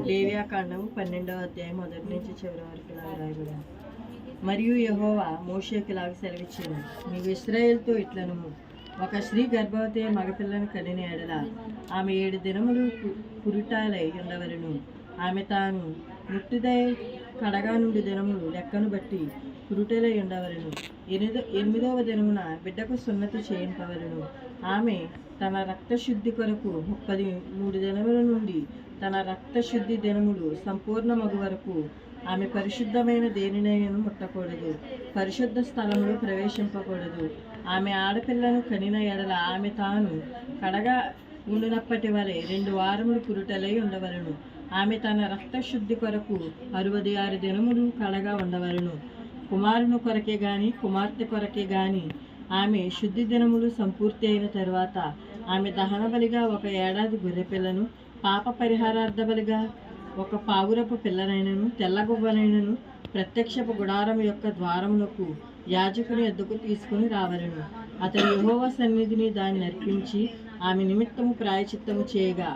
లేవియాకాండం 12వ అధ్యాయం మొదటి నుంచి చివరి వరకు రాయబడింది. మరియు యెహోవా మోషేకి ఇలాగ సెలవిచ్చాను, నీవు ఇశ్రాయేలుతో ఇట్లను, ఒక స్త్రీ గర్భవతి మగపిల్లను కనిన ఎడల ఆమె 7 దినములు పురిటాలై ఉండవలను. ఆమె తాను ముట్టిదై కడగా నుండి దినములు లెక్కను బట్టి పురుటలై ఉండవలను. 8వ దినమున బిడ్డకు సున్నతి చేయింపవలను. ఆమె తన రక్తశుద్ధి కొరకు 33 దినముల నుండి తన రక్తశుద్ధి దినములు సంపూర్ణమగు వరకు ఆమె పరిశుద్ధమైన దేనినైనా ముట్టకూడదు, పరిశుద్ధ స్థలంలో ప్రవేశింపకూడదు. ఆమె ఆడపిల్లను కనిన ఎడల ఆమె తాను కడగా ఉండినప్పటి వలె 2 వారములు పురుటలై ఉండవలను. ఆమె తన రక్తశుద్ధి కొరకు 66 దినములు కడగా ఉండవలను. కుమారుని కొరకే గాని కుమార్తె కొరకే గాని ఆమె శుద్ధి దినములు సంపూర్తి అయిన తరువాత ఆమె దహన బలిగా 1 ఏడాది గొర్రెపిల్లను, పాప పరిహారార్థ బలిగా 1 పావురపు పిల్లనైనను, తెల్లగువ్వనైనను ప్రత్యక్షపు గుడారం యొక్క ద్వారములకు యాజకుని ఎద్దుకు తీసుకుని రావలను. అతడు యెహోవా సన్నిధిని దాన్ని అర్పించి ఆమె నిమిత్తము ప్రాయచిత్తము చేయగా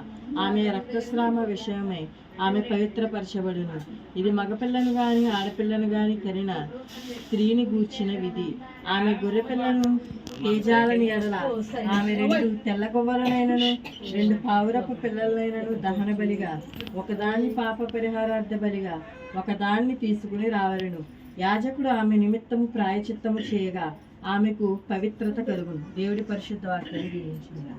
ఆమె రక్తస్రావ విషయమై ఆమె పవిత్రపరచబడును. ఇది మగపిల్లను గాని ఆడపిల్లను గాని కనిన స్త్రీని గూర్చిన విధి. ఆమె గొర్రెపిల్లను తేజాలని ఎడల ఆమె 2 తెల్ల గువ్వలనైనను 2 పావురపు పిల్లలనైనను దహన బలిగా, ఒకదాన్ని పాప పరిహారార్థ బలిగా, ఒకదాన్ని తీసుకుని రావలను. యాజకుడు ఆమె నిమిత్తము ప్రాయచిత్తము చేయగా ఆమెకు పవిత్రత కలుగును. దేవుడి పరిశుద్ధ వాక్యాన్ని దీవించును.